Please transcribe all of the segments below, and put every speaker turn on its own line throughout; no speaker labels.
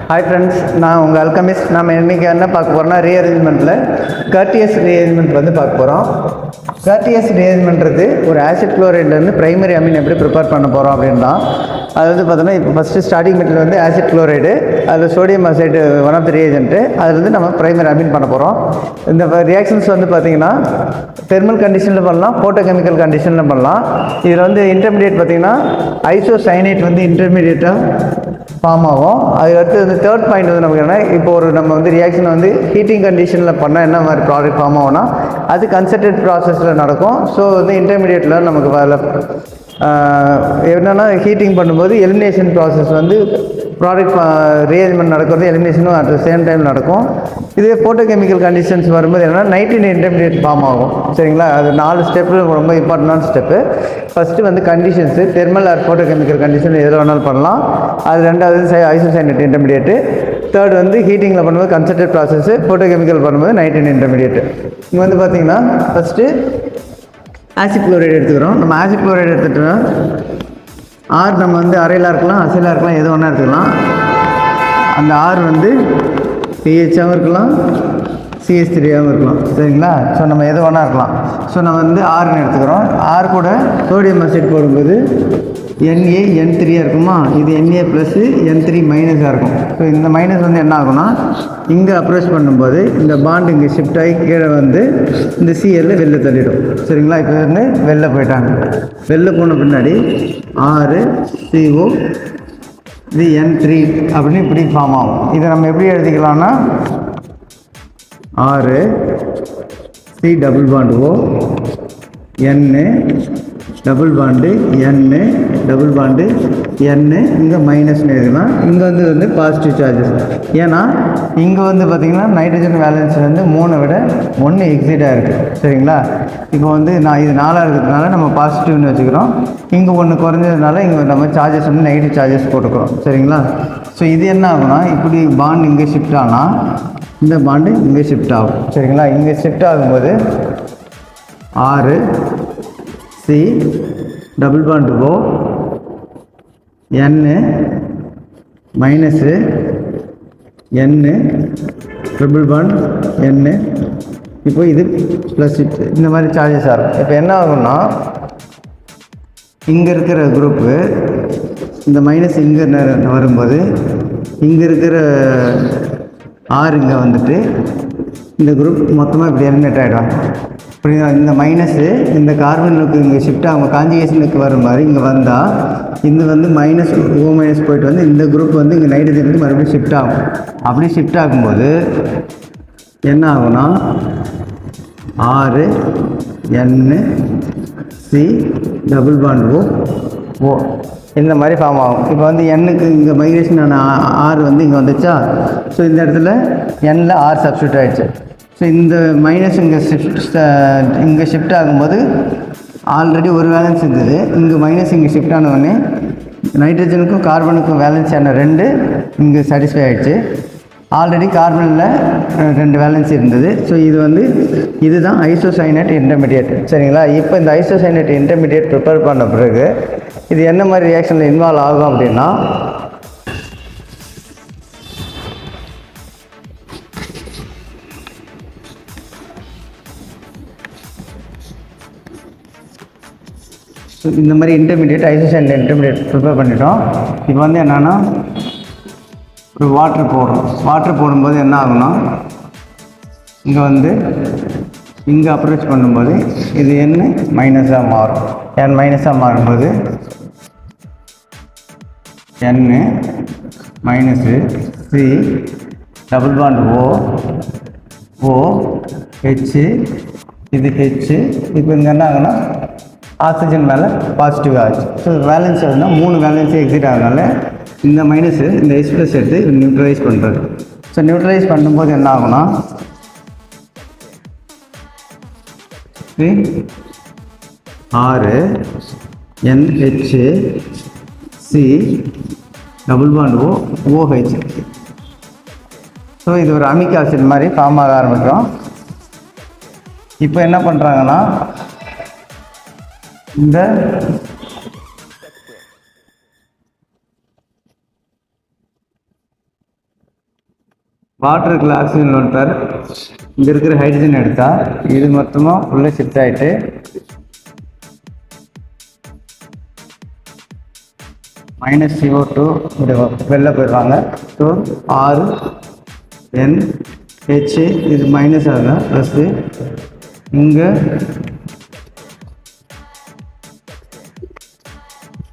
Hi friends, நான் உங்கள் alchemist. நம்ம இன்றைக்கி என்ன பார்க்க போகிறோம்னா, ரீஅரேஞ்ச்மெண்ட்டில் கர்டியஸ் ரீஅரேஞ்ச்மெண்ட் வந்து பார்க்க போகிறோம். கர்டியஸ் ரீஅரேஞ்ச்மெண்ட்றது ஒரு ஆசிட் குளோரைட்லேருந்து பிரைமரி அமீன் எப்படி ப்ரிப்பேர் பண்ண போகிறோம் அப்படின்னு தான். அது வந்து பார்த்தோன்னா, இப்போ ஃபஸ்ட்டு ஸ்டார்டிங் மெட்டீரியல் வந்து ஆசிட் குளோரைடு, அதில் sodium azide one of the reagent, அதுலேருந்து நம்ம பிரைமரி அமீன் பண்ண போகிறோம். இந்த ரியாக்ஷன்ஸ் வந்து பார்த்திங்கன்னா தெர்மல் கண்டிஷனில் பண்ணலாம், ஃபோட்டோகெமிக்கல் கண்டிஷனில் பண்ணலாம். இதில் வந்து இன்டர்மீடியேட் பார்த்திங்கன்னா ஐசோசைனேட் வந்து இன்டர்மீடியேட்டாக ஃபார்ம் ஆகும். அதுக்கடுத்து வந்து தேர்ட் பாயிண்ட் வந்து நமக்கு என்ன, இப்போ நம்ம வந்து ரியாக்ஷன் வந்து ஹீட்டிங் கண்டிஷனில் பண்ணால் என்ன மாதிரி ப்ராடக்ட் ஃபார்ம் ஆகும்னா, அது கன்சன்ட்ரேட் ப்ராசஸில் நடக்கும். ஸோ வந்து இன்டர்மீடியேட்டில் நமக்கு என்னென்னா ஹீட்டிங் பண்ணும்போது எலிமினேஷன் ப்ராசஸ் வந்து ப்ராடக்ட் ரீஅரேஞ்ச்மெண்ட் நடக்கிறது எலிமினேஷனும் அட் த சேம் டைம் நடக்கும். இதே ஃபோட்டோகெமிக்கல் கண்டிஷன்ஸ் வரும்போது என்னென்னா நைட்ரேட் இன்டர்மீடியேட் ஃபார்ம் ஆகும். சரிங்களா? அது 4 ஸ்டெப்பு ரொம்ப இம்பார்ட்டண்டான ஸ்டெப்பு. ஃபஸ்ட்டு வந்து conditions thermal or photochemical condition எதில் வேணாலும் பண்ணலாம். அது ரெண்டாவது ஐசோசைனேட் இன்டர்மீடியேட்டு. தேர்ட் வந்து ஹீட்டிங்கில் பண்ணும்போது கன்சன்ட்ரேட் ப்ராசஸ்ஸு, ஃபோட்டோகெமிக்கல் பண்ணும்போது நைட்ரேட் இன்டர்மீடியேட்டு. இங்கே வந்து பார்த்திங்கன்னா ஃபஸ்ட்டு ஆசிட் குளோரைடு எடுத்துக்கிறோம். நம்ம ஆசிட் குளோரைடு எடுத்துகிட்டோம்னா ஆர் நம்ம வந்து அரையிலாக இருக்கலாம், அசைலாக இருக்கலாம், எது ஒன்றா எடுத்துக்கலாம். அந்த ஆர் வந்து பிஹெச்சாகவும் இருக்கலாம், CH3ஆகவும் இருக்கலாம். சரிங்களா? ஸோ நம்ம எது ஒன்றா இருக்கலாம். ஸோ நம்ம வந்து ஆர்னு எடுத்துக்கிறோம். ஆர் கூட சோடியம் அசைட் போடும்போது Na இருக்குமா, இது Na ப்ளஸ்ஸு N3 மைனஸாக இருக்கும். ஸோ இந்த மைனஸ் வந்து என்ன ஆகும்னா, இங்கே அப்ரோச் பண்ணும்போது இந்த பாண்டு இங்கே ஷிஃப்ட் ஆகி கீழே வந்து இந்த Cl வெளில தள்ளிடும். சரிங்களா? இப்போ வந்து வெளில போயிட்டாங்க. வெளில போன பின்னாடி 6CO இது N3 அப்படின்னு இப்படி ஃபார்ம் ஆகும். இதை நம்ம எப்படி எழுதிக்கலாம்னா 6C double bond O N double bond N double bond N இங்கே மைனஸ்னு எழுதிக்கலாம். இங்கே வந்து பாசிட்டிவ் சார்ஜஸ். ஏன்னா இங்கே வந்து பார்த்திங்கன்னா நைட்ரஜன் வேலன்ஸ் வந்து 3 விட 1 எக்ஸிடாக இருக்குது. சரிங்களா? இப்போ வந்து இது 4 இருக்கிறதுனால நம்ம பாசிட்டிவ்னு வச்சுக்கிறோம். இங்கே 1 குறைஞ்சதுனால இங்கே நம்ம சார்ஜஸ் வந்து நெகட்டிவ் சார்ஜஸ் போட்டுக்கிறோம். சரிங்களா? ஸோ இது என்ன ஆகுனா, இப்படி பாண்ட் இங்கே ஷிஃப்ட் ஆனால் இந்த பாண்டு இங்கே ஷிஃப்ட் ஆகும். சரிங்களா? இங்கே ஷிஃப்ட் ஆகும்போது 6C double bond O N minus N triple bond N. இப்போ இது ப்ளஸ் இந்த மாதிரி சார்ஜஸ் ஆகும். இப்போ என்ன ஆகும்னா, இங்கே இருக்கிற குரூப்பு இந்த மைனஸ் இங்கே வரும்போது இங்கே இருக்கிற ஆர் இங்கே வந்துட்டு இந்த குரூப் மொத்தமாக இப்படி எலிமினேட் ஆகிடும். புரியுதா? இந்த மைனஸு இந்த கார்பனுக்கு இங்கே ஷிஃப்ட் ஆகும், காஞ்சிகேஷனுக்கு வரும் மாதிரி இங்கே வந்தால் இந்த வந்து மைனஸ் O மைனஸ் போயிட்டு வந்து இந்த குரூப் வந்து இங்கே நைட்ரஜனுக்கு மறுபடியும் ஷிஃப்ட் ஆகும். அப்படி ஷிஃப்ட் ஆகும்போது என்ன ஆகும்னா 6NC டபுள் பாண்ட் O இந்த மாதிரி ஃபார்ம் ஆகும். இப்போ வந்து Nக்கு இங்கே மைக்ரேஷன் ஆன R வந்து இங்கே வந்துச்சா, ஸோ இந்த இடத்துல Nல R சப்ஸ்டியூட் ஆகிடுச்சு. ஸோ இந்த மைனஸ் இங்கே ஷிஃப்ட் ஆகும்போது ஆல்ரெடி ஒரு வேலன்ஸ் இருந்தது, இங்கே மைனஸ் இங்கே ஷிஃப்ட் ஆனவுடனே நைட்ரஜனுக்கும் கார்பனுக்கும் வேலன்ஸ் ஆன 2 இங்கே சாட்டிஸ்ஃபை ஆகிடுச்சு. ஆல்ரெடி கார்பனில் 2 வேலன்ஸ் இருந்தது. ஸோ இதுதான் ஐசோசைனேட் இன்டர்மீடியேட். சரிங்களா? இப்போ இந்த ஐசோசைனேட் இன்டர்மீடியேட் ப்ரிப்பேர் பண்ண பிறகு இது என்ன மாதிரி ரியாக்ஷனில் இன்வால்வ் ஆகும் அப்படின்னா, இந்த மாதிரி இன்டர்மீடியேட் ஐசோசைனேட் இன்டர்மீடியேட் ப்ரிப்பேர் பண்ணிட்டோம். இப்போ வந்து என்னென்னா ஒரு வாட்டர் போடுறோம். வாட்டர் போடும்போது என்ன ஆகும்னா, இங்கே வந்து இங்கே அப்ரோச் பண்ணும்போது இது N மைனஸாக மாறும். N மைனஸாக மாறும்போது N minus C double bond O H இது H. இப்போ இங்கே என்ன ஆகுனா ஆக்சிஜன் மேலே பாசிட்டிவ் ஆச்சு. ஸோ வேலன்ஸ் எதுனா 3 வேலன்ஸ் எக்ஸிட் ஆகிறதுனால இந்த மைனஸு இந்த H ப்ளஸ் எடுத்து நியூட்ரலைஸ் பண்ணுறது. ஸோ நியூட்ரலைஸ் பண்ணும்போது என்ன ஆகுனா 6NHC double bond OH. So இது ஒரு அமிக் ஆசிட் மாதிரி ஃபார்ம் ஆக ஆரம்பிக்கும். இப்போ என்ன பண்ணுறாங்கன்னா, இந்த வாட்டர் இருக்குல்ல, ஆக்சிஜன் வாட்டர், இங்கே இருக்கிற ஹைட்ரஜன் எடுத்தால் இது மொத்தமாக உள்ளே ஷிஃப்ட் ஆகிட்டு -CO2 வெளில போயிடுவாங்க. ஸோ RNH இது மைனஸ் ஆகும், ப்ளஸ்ஸு இங்கே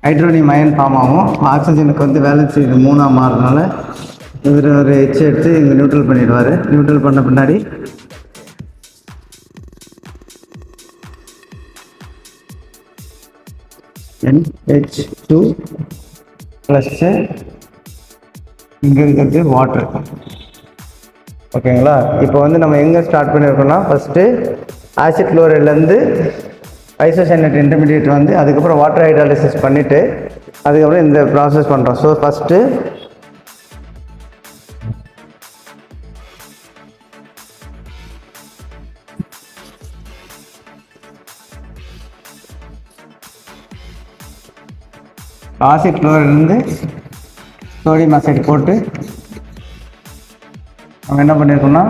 ஹைட்ரோனியம் அயன் ஃபார்ம் ஆகும். ஆக்சிஜனுக்கு வந்து வேலன்ஸ் இது 3ஆக மாறுறதுனால இவர் ஒரு ஹெச் எடுத்து இங்கே நியூட்ரல் பண்ணிடுவார். நியூட்ரல் பண்ண பின்னாடி NH2 ப்ளஸ்ஸு இங்கே இருக்கிறது வாட்டர். ஓகேங்களா? இப்போ வந்து நம்ம எங்கே ஸ்டார்ட் பண்ணியிருக்கோம்னா, ஃபஸ்ட்டு ஆசிட் குளோரைட்லேருந்து ஐசோசைனேட் இன்டர்மீடியேட் வந்து அதுக்கப்புறம் வாட்டர் ஹைட்ராலிசிஸ் பண்ணிவிட்டு அதுக்கப்புறம் இந்த ப்ராசஸ் பண்ணுறோம். ஸோ ஃபஸ்ட்டு ஆசிட் குளோரைட்லேருந்து சோடியம் ஆசைடு போட்டு நம்ம என்ன பண்ணியிருக்கோம்னா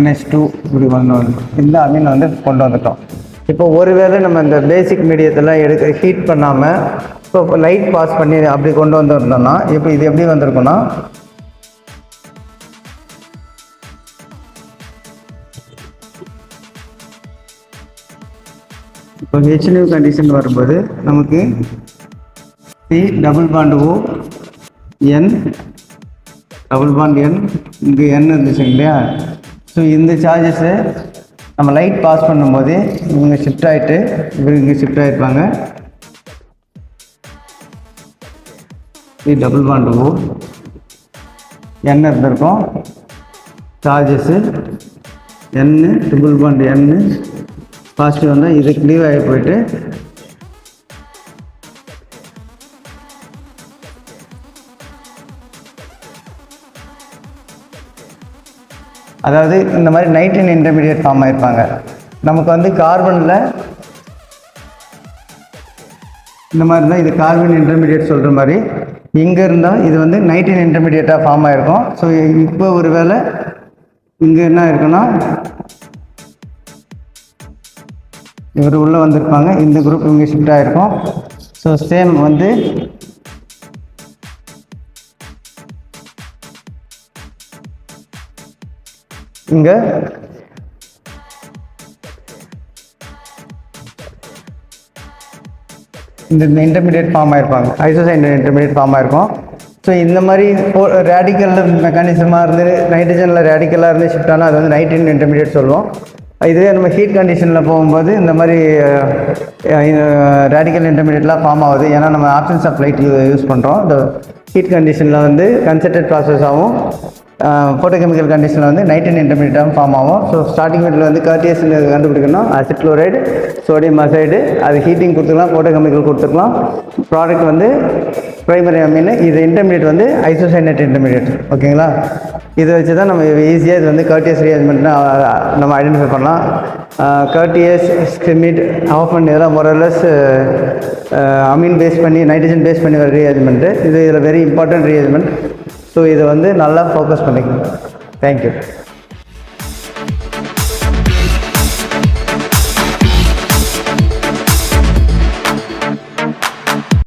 NH2 இப்படி இந்த அமீன் வந்து கொண்டு வந்துட்டோம். இப்போ ஒருவேளை நம்ம இந்த பேசிக் மீடியத்தெல்லாம் ஹீட் பண்ணாமல் இப்போ லைட் பாஸ் பண்ணி அப்படி கொண்டு வந்துருந்தோம்னா இப்போ இது எப்படி வந்திருக்குன்னா, இப்போ HNO கண்டிஷன் வரும்போது நமக்கு C double bond O N double bond N இங்கே N இருந்துச்சு இல்லையா? ஸோ இந்த சார்ஜஸை நம்ம லைட் பாஸ் பண்ணும்போது இவங்க ஷிஃப்ட் ஆகிட்டு இவங்க இங்கே ஷிஃப்ட் ஆகிருப்பாங்க. C double bond O N இருந்திருக்கும். Charges N double bond N positive வந்தால் இது க்ளீவ் ஆகி போயிட்டு அதாவது இந்த மாதிரி நைட்ரஜன் இன்டர்மீடியேட் ஃபார்ம் ஆகிருப்பாங்க. நமக்கு வந்து கார்பனில் இந்த மாதிரி தான் இது கார்பன் இன்டர்மீடியேட் சொல்கிற மாதிரி இங்கே இருந்தால் இது வந்து நைட்ரஜன் இன்டர்மீடியேட்டாக ஃபார்ம் ஆகிருக்கும். ஸோ இப்போ ஒரு வேளை இங்கே என்ன இருக்குன்னா இவர் உள்ளே வந்திருப்பாங்க, இந்த குரூப் இங்கே ஷிஃப்ட் ஆகிருக்கும். ஸோ சேம் வந்து இங்கே இந்த இன்டர்மீடியேட் ஃபார்ம் ஆகிருப்பாங்க, ஐசோசைன் இன்டர்மீடியேட் ஃபார்ம் ஆகிருக்கும். ஸோ இந்த மாதிரி ரேடிக்கல் மெக்கானிசமாக இருந்து நைட்ரஜனில் ரேடிக்கலாக இருந்து ஷிஃப்ட் ஆனால் அது வந்து நைட்ரஜன் இன்டர்மீடியேட் சொல்லுவோம். இதுவே நம்ம ஹீட் கண்டிஷனில் போகும்போது இந்த மாதிரி ரேடிக்கல் இன்டர்மீடியேட்லாம் ஃபார்ம் ஆகுது. ஏன்னா நம்ம ஆப்ஷன்ஸ் ஆஃப் லைட் யூஸ் பண்ணுறோம். இந்த ஹீட் கண்டிஷனில் வந்து கன்சென்ட்ரேட் ப்ராசஸ் ஆகும், ஃபோட்டோகெமிக்கல் கண்டிஷனில் வந்து நைட்ரஜன் இன்டர்மீடியேட்டாக ஃபார்ம் ஆகும். ஸோ ஸ்டார்டிங் வீட்டில் வந்து கர்டியஸ் கண்டுபிடிக்கணும், ஆசிட் குளோரைடு சோடியம் அசைடு, அது ஹீட்டிங் கொடுத்துக்கலாம், ஃபோட்டோகெமிக்கல் கொடுத்துக்கலாம். ப்ராடக்ட் வந்து ப்ரைமரி அமீன், இது இன்டர்மீடியேட் வந்து ஐசோசைனேட் இன்டர்மீடியேட். ஓகேங்களா? இதை வச்சு தான் நம்ம ஈஸியாக இது வந்து கர்டியஸ் ரியாஜ்மெண்ட்னா நம்ம ஐடென்டிஃபை பண்ணலாம். கர்டியஸ், ஸ்கிமிட், ஹாஃப்மன் இதெல்லாம் மொரலஸ் அமீன் பேஸ் பண்ணி நைட்ரஜன் பேஸ் பண்ணி வர ரியாஜ்மெண்ட்டு. இது இதில் வெரி இம்பார்ட்டன்ட் ரியாஜ்மெண்ட். ஸோ இதை வந்து நல்லா ஃபோக்கஸ் பண்ணிக்கணும். தேங்க்யூ.